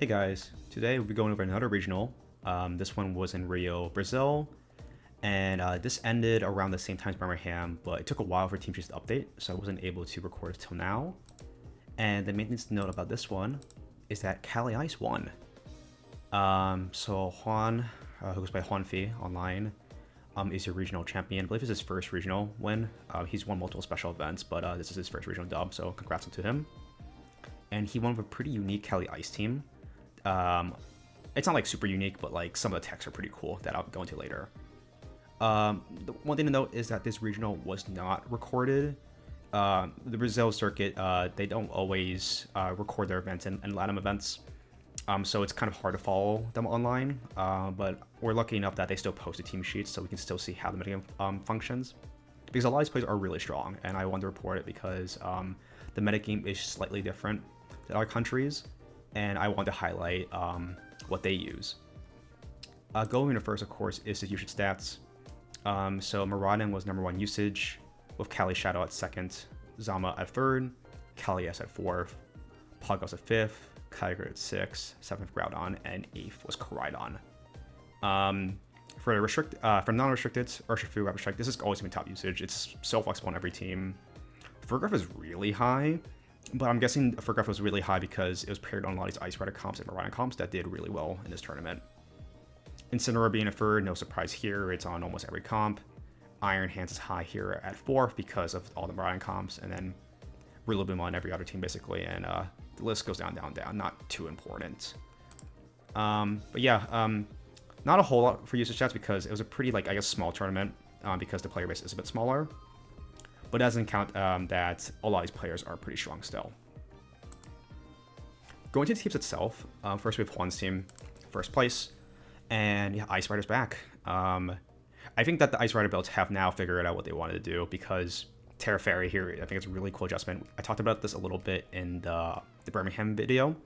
Hey guys, today we'll be going over another regional. This one was in Rio, Brazil, and this ended around the same time as Birmingham, but it took a while for Team Cheese to update, so I wasn't able to record it till now. And the main thing to note about this one is that Calyrex Ice won. So Juan, who goes by Juanfi online, is your regional champion. I believe it's his first regional win. He's won multiple special events, but this is his first regional dub, so congrats to him. And he won with a pretty unique Calyrex Ice team. It's not like super unique, but like some of the techs are pretty cool that I'll go into later. The one thing to note is that this regional was not recorded. The Brazil circuit, they don't always record their events and LATAM events, so it's kind of hard to follow them online. But we're lucky enough that they still posted team sheets, so we can still see how the metagame functions. Because a lot of these players are really strong, and I wanted to report it because the metagame is slightly different than our countries, and I want to highlight what they use. Going into first, of course, is the usage stats. So Miraidon was #1 usage, with Calyrex-Shadow at second, Zama at third, Calyrex at fourth, Terapagos at fifth, Calyrex at sixth, seventh Miraidon, and eighth was Koraidon. For non-restricted Urshifu Rapid Strike, this is always been top usage. It's so flexible on every team. Furgraph is really high, but I'm guessing Furgraph was really high because it was paired on a lot of these Ice Rider comps and Miraidon comps that did really well in this tournament. Incineroar being a third, no surprise here, it's on almost every comp. Iron Hands is high here at fourth because of all the Miraidon comps, and then Rillaboom on every other team basically, and the list goes down, not too important. But yeah, not a whole lot for usage stats because it was a pretty, I guess, small tournament because the player base is a bit smaller. But it doesn't count that a lot of these players are pretty strong still. Going to the teams itself, first we have Juan's team, first place. And yeah, Ice Rider's back. I think that the Ice Rider builds have now figured out what they wanted to do because Terra Fairy here, I think it's a really cool adjustment. I talked about this a little bit in the Birmingham video.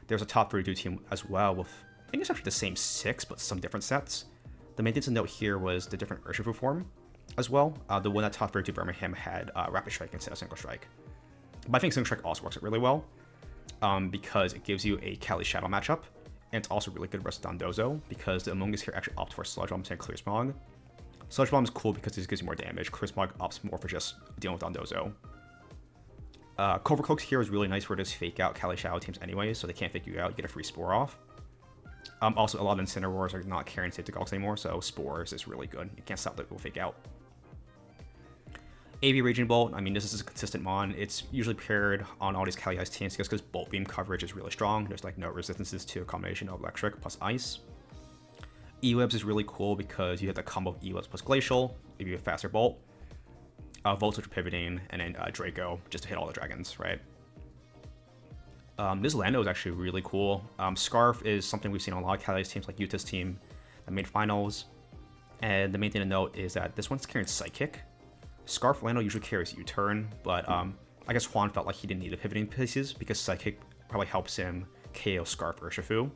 There's a top 32 team as well with, I think it's actually the same 6, but some different sets. The main thing to note here was the different Urshifu form as well. The one that top 32 Birmingham had Rapid Strike instead of Single Strike. But I think Single Strike also works really well because it gives you a Calyrex-Shadow matchup. And it's also really good versus Dondozo because the Among Us here actually opts for Sludge Bomb and Clear Smog. Sludge Bomb is cool because this gives you more damage. Clear Smog opts more for just dealing with Dondozo. Covert Cloaks here is really nice for just fake out Calyrex-Shadow teams anyway, so they can't fake you out, you get a free Spore off. Also, a lot of Incineroars are not carrying Safety Goggles anymore, so Spores is really good. You can't stop that will fake out. AV Raging Bolt, I mean, this is a consistent mon. It's usually paired on all these Calyrex teams just because Bolt Beam coverage is really strong. There's no resistances to a combination of Electric plus Ice. E-Webs is really cool because you have the combo of E-Webs plus Glacial, give you a faster Bolt. Voltage Pivoting, and then Draco, just to hit all the dragons, right? This Lando is actually really cool. Scarf is something we've seen on a lot of Calyrex teams, like Utah's team that made finals. And the main thing to note is that this one's carrying Psychic. Scarf Lando usually carries U-Turn, but I guess Juan felt like he didn't need the pivoting pieces because Psychic probably helps him KO Scarf Urshifu.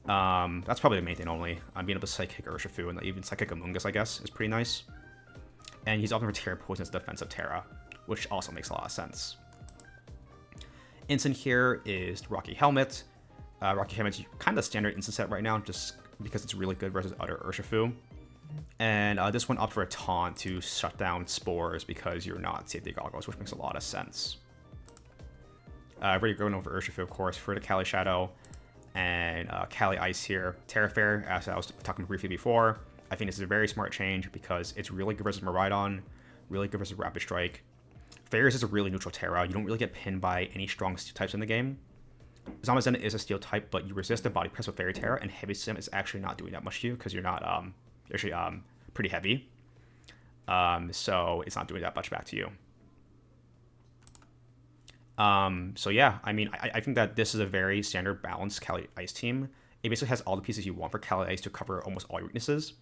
That's probably the main thing only. Being able to Psychic Urshifu and even Psychic Among Us, I guess, is pretty nice. And he's often for Terra Poison's defensive Terra, which also makes a lot of sense. Instant here is Rocky Helmet. Rocky Helmet's kind of standard instant set right now just because it's really good versus other Urshifu. And this one opts for a taunt to shut down Spores because you're not Safety Goggles, which makes a lot of sense. I've already going over Urshifu, of course, for the Calyrex-Shadow and Calyrex Ice here. Terra Fairy, as I was talking briefly before, I think this is a very smart change because it's really good versus Miraidon, really good versus Rapid Strike. Fairies is a really neutral Terra. You don't really get pinned by any strong steel types in the game. Zamazenta is a steel type, but you resist the body press with Fairy Terra, and Heavy Sim is actually not doing that much to you because you're not actually pretty heavy. So it's not doing that much back to you. So yeah, I mean, I think that this is a very standard balanced Calyrex Ice team. It basically has all the pieces you want for Calyrex Ice to cover almost all your weaknesses.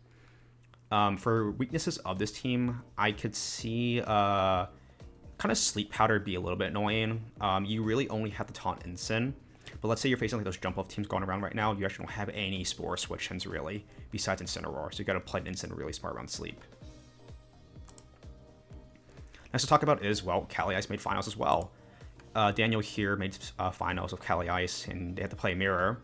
For weaknesses of this team, I could see kind of Sleep Powder be a little bit annoying. You really only have to taunt Ensign. But let's say you're facing like those jump off teams going around right now, you actually don't have any Spore switch-ins really, besides Incineroar, so you gotta play Ensign really smart around Sleep. Next to talk about is, well, Calyrex Ice made finals as well. Daniel here made finals of Calyrex Ice, and they had to play Mirror.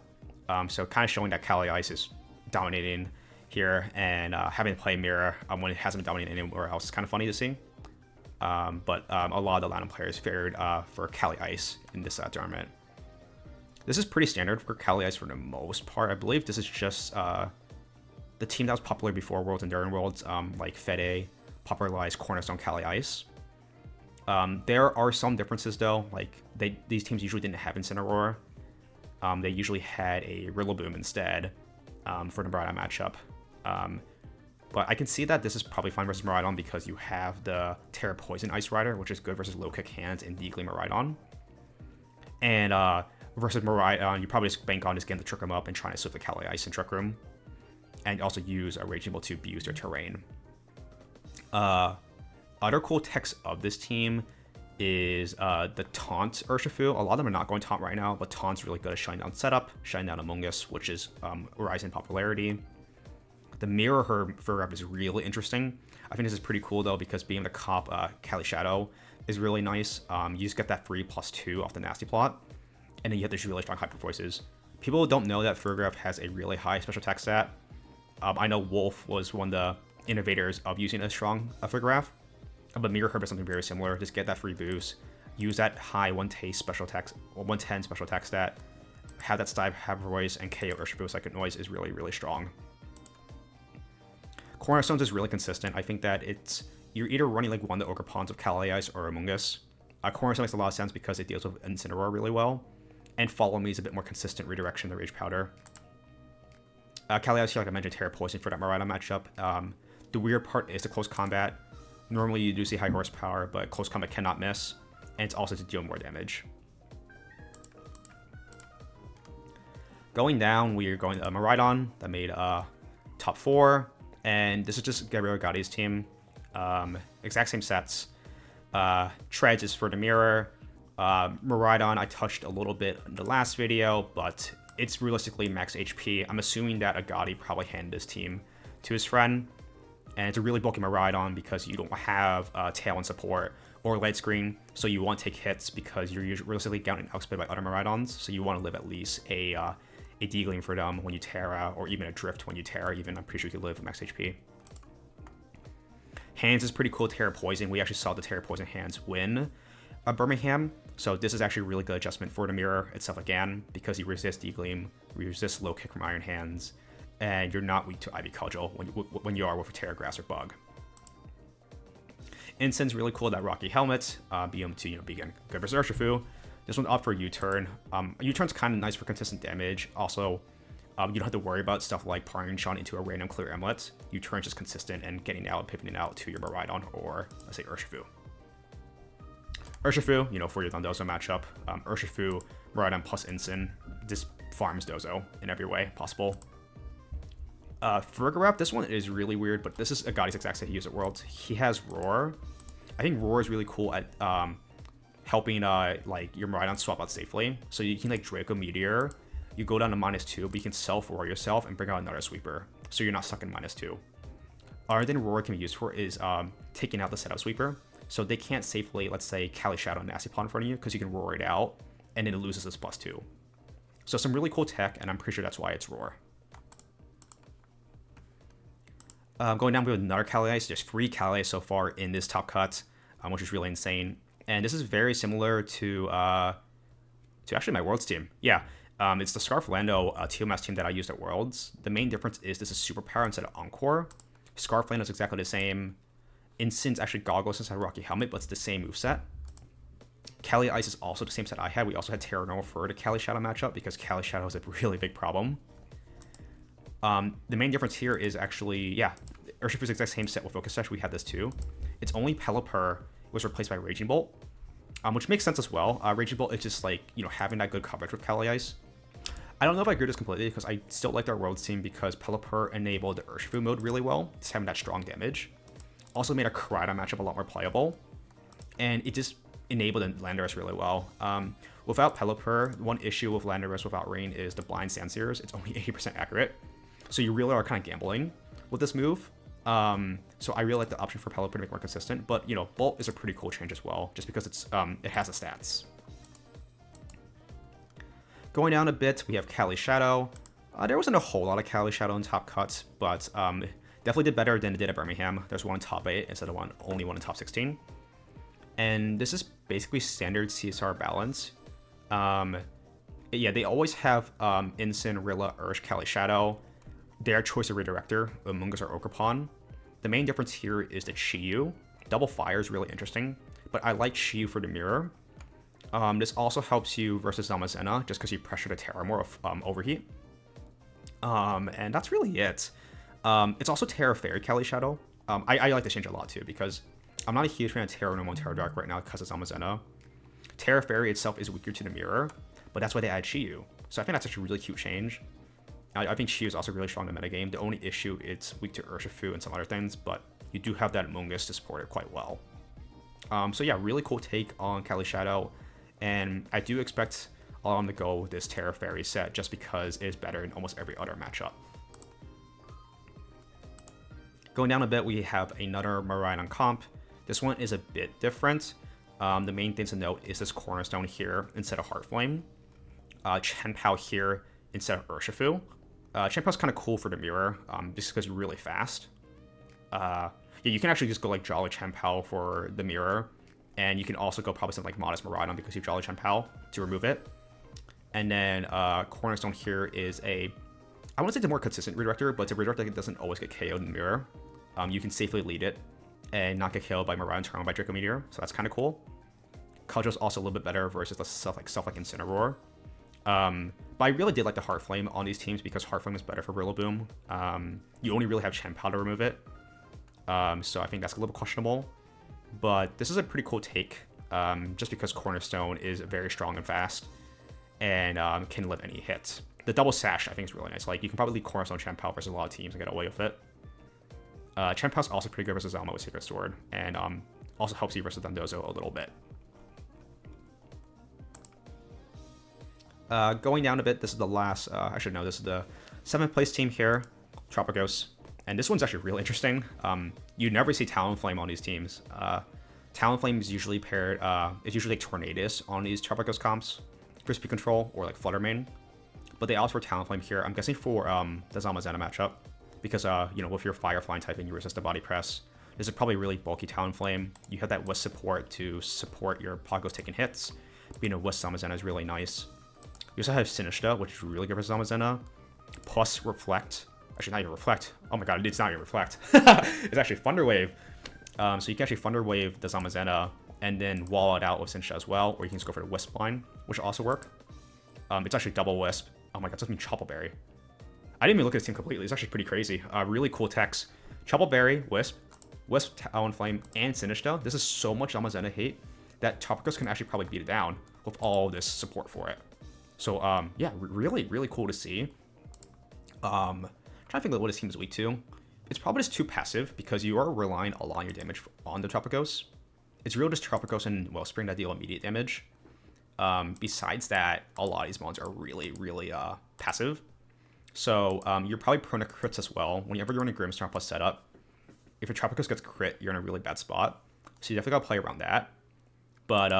So kind of showing that Calyrex Ice is dominating here, and having to play Mirror when it hasn't been dominating anywhere else is kind of funny to see. But a lot of the LATAM players favored for Calyrex Ice in this tournament. This is pretty standard for Calyrex Ice for the most part. I believe this is just the team that was popular before Worlds and during Worlds, like Fede, popularized Cornerstone Calyrex Ice. There are some differences though, like these teams usually didn't have Incineroar. They usually had a Rillaboom instead for the Miraidon matchup. But I can see that this is probably fine versus Miraidon because you have the Terra Poison Ice Rider, which is good versus low kick hands and Deagly Miraidon. And versus Miraidon, you probably just bank on just getting to trick him up and trying to slip the Calyrex Ice in Trick Room. And also use a Raging Ball to abuse their terrain. Other cool techs of this team is the Taunt Urshifu. A lot of them are not going Taunt right now, but Taunt's really good at shutting down setup, shutting down Among Us, which is rising in popularity. The Mirror Ferrep is really interesting. I think this is pretty cool though, because being able to cop Calyrex-Shadow is really nice. You just get that free +2 off the Nasty Plot, and then you have this really strong Hyper Voices. People don't know that Ferrep has a really high special attack stat. I know Wolf was one of the innovators of using a strong Ferrep, but Mirror Herb is something very similar. Just get that free boost, use that high 110 special attack stat, have that stab Hyper Voice, and KO Urshifu with Second Noise is really, really strong. Cornerstones is really consistent. I think that you're either running like one of the Ogre Pawns of Calyrex Ice or Among Us. Cornerstone makes a lot of sense because it deals with Incineroar really well, and Follow Me is a bit more consistent redirection than Rage Powder. Calyrex Ice, like I mentioned, Terra Poison for that Miraidon matchup. The weird part is the close combat. Normally you do see high horsepower, but close combat cannot miss, and it's also to deal more damage. Going down, we are going to Miraidon that made top 4. And this is just Gabriel Gotti's team. Exact same sets. Treads is for the Mirror. Miraidon I touched a little bit in the last video, but it's realistically max HP. I'm assuming that Agati probably handed this team to his friend. And it's a really bulky Miraidon because you don't have tail and support or light screen, so you want to take hits because you're usually realistically getting outsplayed by other Miraidons, so you want to live at least a Deagling for them when you Terra, or even a Drift when you Terra. Even I'm pretty sure you could live max HP. Hands is pretty cool. Terra Poison. We actually saw the Terra Poison hands win Birmingham, so this is actually a really good adjustment for the Mirror itself again, because you resist Deagling, you resist low kick from Iron Hands, and you're not weak to Ivy Cudgel when you are with a Terra Grass or Bug. Incense really cool. That Rocky Helmet, be able to be good versus Urshifu. This one's up for U-turn. U-turn's kind of nice for consistent damage. Also, you don't have to worry about stuff like parring Sean into a random clear Amulet. U-turn's just consistent and getting out and pivoting out to your Miraidon or, let's say, Urshifu. Urshifu, for your Dondozo matchup. Urshifu, Miraidon plus Incin. This farms Dozo in every way possible. Fergarap, this one is really weird, but this is Agati's exact set he used at Worlds. He has Roar. I think Roar is really cool at helping like your Miraidon swap out safely. So you can like Draco Meteor, you go down to -2, but you can self-roar yourself and bring out another sweeper, so you're not stuck in -2. Other than Roar can be used for is taking out the setup sweeper, so they can't safely, let's say, Calyrex-Shadow and Nasty Plot in front of you, because you can Roar it out, and then it loses this +2. So some really cool tech, and I'm pretty sure that's why it's Roar. Going down with another Calyrex, there's 3 Calyrex so far in this top cut, which is really insane. And this is very similar to actually my Worlds team. Yeah, it's the Scarf Lando TMS team that I used at Worlds. The main difference is this is Superpower instead of Encore. Scarf Lando is exactly the same. Incin's actually Goggles instead of Rocky Helmet, but it's the same moveset. Calyrex Ice is also the same set I had. We also had Terra Normal for the Calyrex-Shadow matchup because Calyrex-Shadow is a really big problem. The main difference here is actually, Urshifu's exact same set with Focus Sash. We had this too. It's only Pelipper was replaced by Raging Bolt, which makes sense as well. Raging Bolt is just like, having that good coverage with Calyrex Ice. I don't know if I agree with this completely because I still liked our Worlds team because Pelipper enabled the Urshifu mode really well, just having that strong damage. Also made a Koraidon matchup a lot more playable, and it just enabled Landorus really well. Without Pelipper, one issue with Landorus without Rain is the blind Sandseers. It's only 80% accurate, so you really are kind of gambling with this move. So I really like the option for Pelipper to make more consistent, but Bolt is a pretty cool change as well, just because it has the stats. Going down a bit, we have Calyrex-Shadow. There wasn't a whole lot of Calyrex-Shadow in top cuts, but definitely did better than it did at Birmingham. There's one in top 8 instead of only one in top 16. And this is basically standard CSR balance. Yeah, they always have Incin, Rilla, Ursh, Calyrex-Shadow. Their choice of redirector, Amoonguss or Ogerpon. The main difference here is that Shiyu. Double Fire is really interesting, but I like Shiyu for the mirror. This also helps you versus Zamazenta, just because you pressure the Terra more of Overheat. And that's really it. It's also Terra Fairy Calyrex-Shadow. I like this change a lot too, because I'm not a huge fan of Terra Normal and Terra Dark right now because of Zamazenta. Terra Fairy itself is weaker to the mirror, but that's why they add Shiyu. So I think that's actually a really cute change. I think Shiyu is also really strong in the metagame. The only issue, it's weak to Urshifu and some other things, but you do have that Amoonguss to support it quite well. So yeah, really cool take on Calyrex-Shadow, and I do expect LATAM to go with this Terra Fairy set just because it is better in almost every other matchup. Going down a bit, we have another Miraidon comp. This one is a bit different. The main thing to note is this Cornerstone here instead of Heartflame. Chien-Pao here instead of Urshifu. Chien-Pao's kind of cool for the mirror, just because you're really fast. Yeah, you can actually just go like Jolly Chien-Pao for the mirror, and you can also go probably something like Modest Miraidon because you Jolly Chien-Pao to remove it. And then Cornerstone here is I wouldn't say it's a more consistent redirector, but it's a redirector that doesn't always get KO'd in the mirror. You can safely lead it and not get killed by Miraidon turn by Draco Meteor, so that's kind of cool. Kudro's also a little bit better versus the stuff like Incineroar. But I really did like the Heartflame on these teams because Heartflame is better for Rillaboom. You only really have Chien-Pao to remove it, so I think that's a little questionable. But this is a pretty cool take, just because Cornerstone is very strong and fast, and can live any hit. The double sash I think is really nice. Like you can probably lead Cornerstone Chien-Pao versus a lot of teams and get away with it. Chien-Pao's also pretty good versus Zelma with Secret Sword, and also helps you versus Dondozo a little bit. Going down a bit, this is the last, I should know, this is the 7th place team here, Terapagos. And this one's actually really interesting. You never see Talonflame on these teams. Talonflame is usually paired, it's usually like Tornadus on these Terapagos comps for speed control, or like Flutter Mane. But they also for Talonflame here, I'm guessing for the Zamazenta matchup. Because, you know, with your Fire Flying typing, you resist the body press. This is probably really bulky Talonflame. You have that Wisp support to support your Pagos taking hits. Being a Wisp Zamazenta is really nice. You also have Sinistcha, which is really good for Zamazenta. Plus Reflect. Actually, not even Reflect. Oh my god, it's not even Reflect. It's actually Thunder Wave. So you can actually Thunder Wave the Zamazenta and then wall it out with Sinistcha as well. Or you can just go for the Wisp line, which will also work. It's actually double Wisp. Oh my god, it's something Choppleberry. I didn't even look at this team completely. It's actually pretty crazy. Really cool techs. Choppleberry, Wisp, Talonflame, and Sinistcha. This is so much Zamazenta hate that Terapagos can actually probably beat it down with all this support for it. So, yeah, really, really cool to see. Trying to think of what this team is weak to. It's probably just too passive because you are relying a lot on your damage on the Terapagos. It's really just Terapagos and Wellspring that deal immediate damage. Besides that, a lot of these mons are really, really passive. So you're probably prone to crits as well. Whenever you're in a Grimstorm plus setup, if your Terapagos gets crit, you're in a really bad spot. So you definitely gotta play around that. But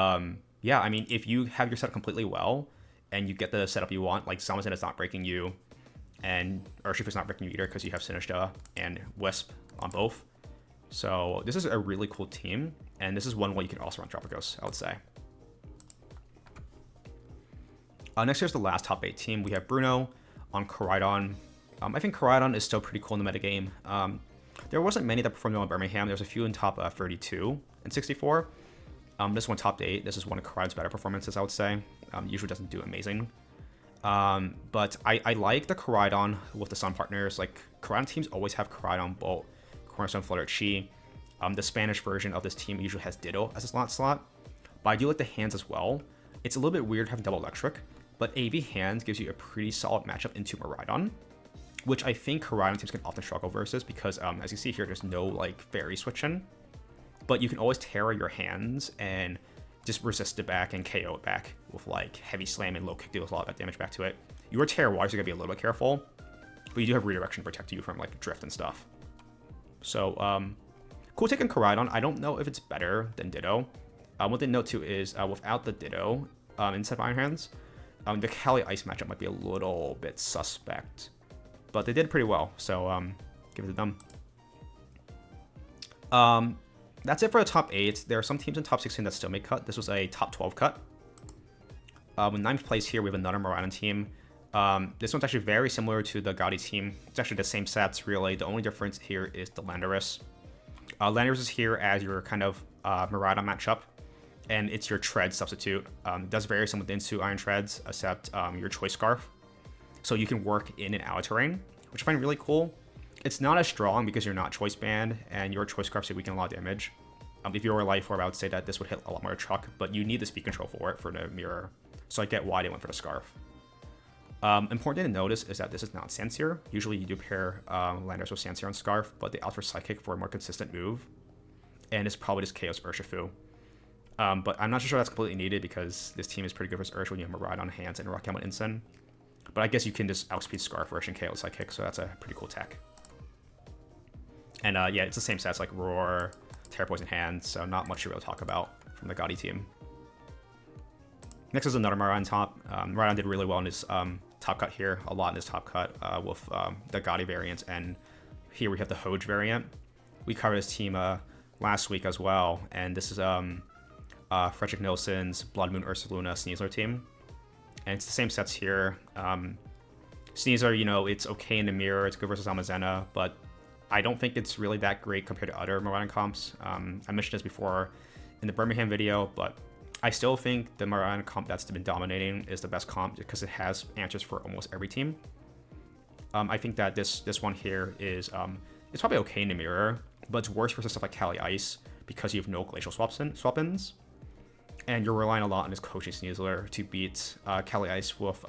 yeah, I mean, if you have your setup completely well, and you get the setup you want, like Zamazenta's not breaking you, and Urshifu's not breaking you either because you have Sinistcha and Wisp on both. So this is a really cool team, and this is one way you can also run Terapagos, I would say. Next here's the last top 8 team. We have Bruno on Koraidon. I think Koraidon is still pretty cool in the metagame. There wasn't many that performed well in Birmingham. There's a few in top 32 and 64. This one topped 8. This is one of Koraidon's better performances, I would say. Usually doesn't do amazing. But I like the Koraidon with the Sun partners. Like, Koraidon teams always have Koraidon, Bolt, Cornerstone, Flutter, Chi. The Spanish version of this team usually has Ditto as a slot. But I do like the hands as well. It's a little bit weird having double electric, but AV hands gives you a pretty solid matchup into Miraidon, which I think Koraidon teams can often struggle versus because, as you see here, there's no, like, fairy switching. But you can always Terra your hands and just resist it back and KO it back with, like, Heavy Slam and Low Kick deals a lot of that damage back to it. You are Terra wise, so you gotta be a little bit careful, but you do have Redirection to protect you from, like, drift and stuff. So, cool take on Koraidon. I don't know if it's better than Ditto. One thing to note too is without the Ditto instead of Iron Hands, The Cali Ice matchup might be a little bit suspect, but they did pretty well, so give it to them. That's it for the top 8. There are some teams in top 16 that still may cut. This was a top 12 cut. In 9th place here, we have another Miraidon team. This one's actually very similar to the Gaudi team. It's actually the same sets, really. The only difference here is the Landorus. Landorus is here as your kind of Miraidon matchup, and it's your Tread substitute. It does very similar to Iron Treads, except your Choice Scarf. So you can work in and out of terrain, which I find really cool. It's not as strong because you're not Choice Band, and your Choice Scarf so weaken a lot of damage. If you were a Life Orb, I would say that this would hit a lot more truck, but you need the speed control for it, for the mirror. So I get why they went for the Scarf. Important thing to notice is that this is not Sanseer. Usually you do pair Landers with Sanseer and Scarf, but they opt for Psychic for a more consistent move. And it's probably just Chaos Urshifu. But I'm not sure that's completely needed because this team is pretty good versus Ursh when you have Miraidon on hands and Rock Helmet Instant. But I guess you can just outspeed Scarf, Ursh, and KO Psychic, so that's a pretty cool tech. And yeah, it's the same stats like Roar, Terra Poison Hands, so not much to really talk about from the Gaudi team. Next is another Miraidon top. Miraidon did really well in his top cut here, a lot in his top cut with the Gaudi variant, and here we have the Hoj variant. We covered this team last week as well, and this is Frederick Nilsson's Blood Moon Ursaluna Sneasler team. And it's the same sets here. Sneasler, you know, it's okay in the mirror, it's good versus Zamazenta, but I don't think it's really that great compared to other Miraidon comps. I mentioned this before in the Birmingham video, but I still think the Miraidon comp that's been dominating is the best comp because it has answers for almost every team. I think that this one here is it's probably okay in the mirror, but it's worse versus stuff like Cali Ice because you have no glacial swap-ins, and you're relying a lot on this Coaching Sneasler to beat Cali Ice with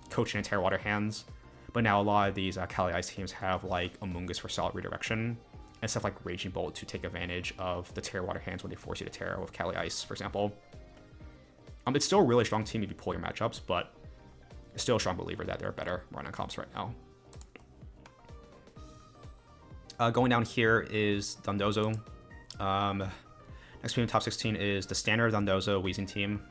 Coaching and Terra Water hands. But now a lot of these Cali Ice teams have like Amoonguss for solid redirection and stuff like Raging Bolt to take advantage of the Terra Water hands when they force you to Terra with Cali Ice, for example. It's still a really strong team if you pull your matchups, but still a strong believer that there are better Miraidon comps right now. Going down here is Dondozo. Next team in top 16 is the standard Dondozo Weezing team.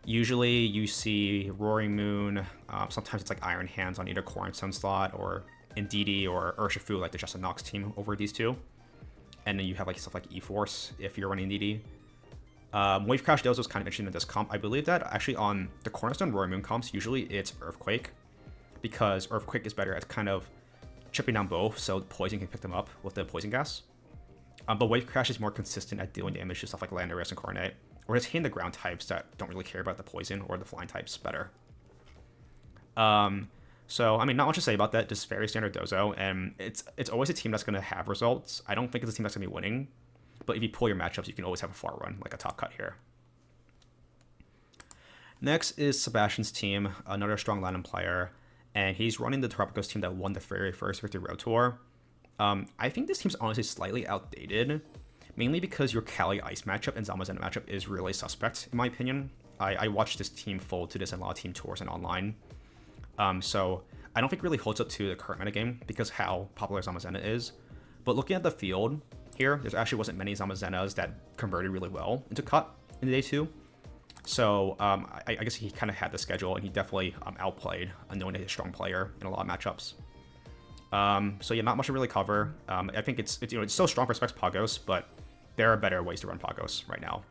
Usually you see Roaring Moon, sometimes it's like Iron Hands on either Core and Sun slot, or Indeedee or Urshifu, like the Justin Knox team over these two. And then you have like stuff like E-Force if you're running Indeedee. Wave Crash Dozo is kind of interesting in this comp. I believe that actually on the Cornerstone Roaring Moon comps, usually it's Earthquake, because Earthquake is better at kind of chipping down both, so Poison can pick them up with the Poison Gas. But Wave Crash is more consistent at dealing damage to stuff like Landorus and Coronet, or just hitting the ground types that don't really care about the Poison or the Flying types better. So, I mean, not much to say about that, just very standard Dozo, and it's always a team that's going to have results. I don't think it's a team that's going to be winning, but if you pull your matchups, you can always have a far run, like a top cut here. Next is Sebastian's team, another strong LATAM player, and he's running the Terapagos team that won the very first Victory Road Tour. I think this team's honestly slightly outdated, mainly because your Cali Ice matchup and Zamazenta matchup is really suspect, in my opinion. I watched this team fold to this in a lot of team tours and online. So I don't think it really holds up to the current metagame because how popular Zamazenta is. But looking at the field here, there actually wasn't many Zamazentas that converted really well into cut in day 2. So I guess he kind of had the schedule, and he definitely outplayed a known as a strong player in a lot of matchups. So yeah, not much to really cover. I think it's you know, it's still strong for Specs Pagos, but there are better ways to run Pagos right now.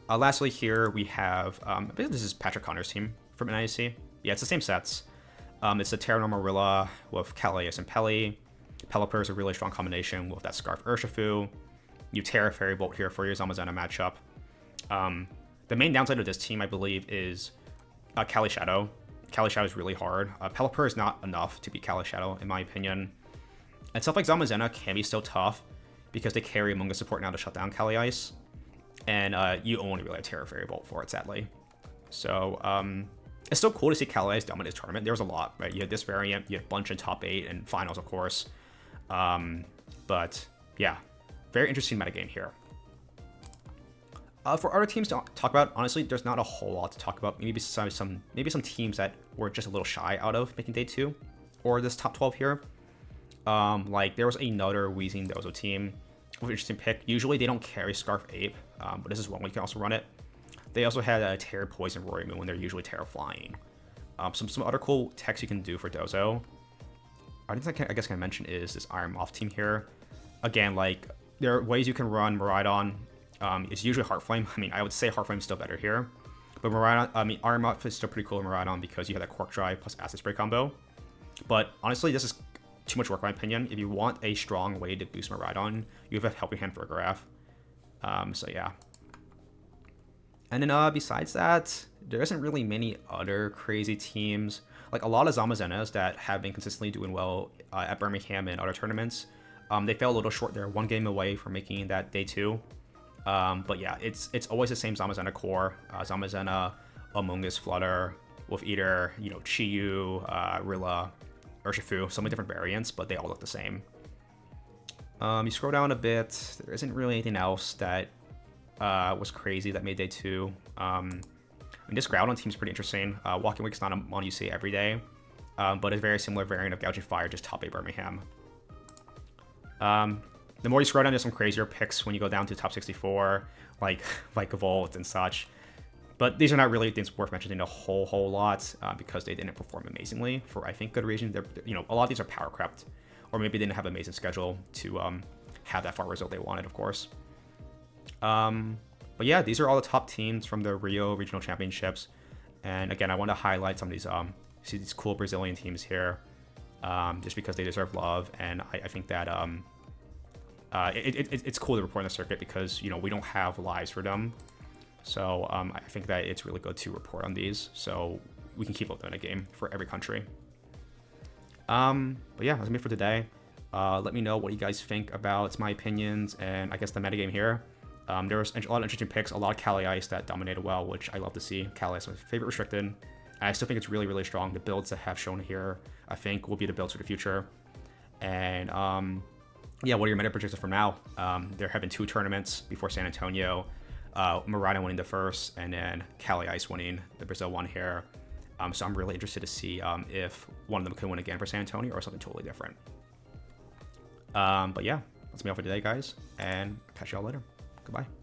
Lastly here we have, I think this is Patrick Connor's team from NIC. Yeah, it's the same sets. It's the Terra Marilla with Calyrex and Pelly. Pelipper is a really strong combination with that Scarf Urshifu. You Terra Fairy Bolt here for your Zamazenta matchup. The main downside of this team, I believe, is Calyrex-Shadow. Calyrex-Shadow is really hard. Pelipper is not enough to beat Calyrex-Shadow, in my opinion. And stuff like Zamazenta can be still tough because they carry Amoonguss support now to shut down Cali Ice. And you only really have Terra Fairy Bolt for it, sadly. So it's still cool to see Cali Ice dominate this tournament. There was a lot, right? You had this variant, you had a bunch in top 8 and finals, of course. But yeah, very interesting metagame here. For other teams to talk about, honestly, there's not a whole lot to talk about. Maybe besides some teams that were just a little shy out of making day 2 or this top 12 here. Like there was another Weezing Dozo team with an interesting pick. Usually they don't carry Scarf Ape, but this is one we can also run it. They also had a Terror Poison Rory Moon when they're usually Terror Flying. Some other cool techs you can do for Dozo. I guess I can mention is this Iron Moth team here. Again, like, there are ways you can run Miraidon. It's usually Heart Flame. I mean, I would say Heart Flame is still better here. But Miraidon, I mean, Iron Moth is still pretty cool in Miraidon because you have that Quark Drive plus Acid Spray combo. But honestly, this is too much work, in my opinion. If you want a strong way to boost Miraidon, you have a Helping Hand for a Graph. So yeah. And then besides that, there isn't really many other crazy teams. Like a lot of Zamazenas that have been consistently doing well at Birmingham and other tournaments. They fell a little short there, one game away from making that day 2. But yeah, it's always the same Zamazena core. Zamazena, Among Us, Flutter, Wolf Eater, you know, Chiyu, Rilla, Urshifu, so many different variants, but they all look the same. You scroll down a bit, there isn't really anything else that was crazy that made day 2. I mean, this Groudon team is pretty interesting. Walking Wake's not a mon you see every day, but a very similar variant of Gouging Fire, just top 8 Birmingham. The more you scroll down, there's some crazier picks when you go down to top 64, like Volt and such. But these are not really things worth mentioning a whole lot because they didn't perform amazingly for, I think, good reason. They're, you know, a lot of these are power crept, or maybe they didn't have an amazing schedule to have that far result they wanted, of course. But yeah, these are all the top teams from the Rio Regional Championships. And again, I want to highlight some of these cool Brazilian teams here, just because they deserve love. And I think that it's cool to report on the circuit because, you know, we don't have lives for them. So I think that it's really good to report on these so we can keep up doing a game for every country. But yeah, that's me for today. Let me know what you guys think about my opinions and I guess the metagame here. There was a lot of interesting picks, a lot of Cali Ice that dominated well, which I love to see. Cali Ice was my favorite restricted. I still think it's really, really strong. The builds that have shown here, I think, will be the builds for the future. And yeah, what are your meta predictions from now? There have been 2 tournaments before San Antonio. Miraidon winning the first, and then Cali Ice winning the Brazil one here. So I'm really interested to see if one of them can win again for San Antonio or something totally different. But yeah, that's me all for today, guys, and catch y'all later. Goodbye.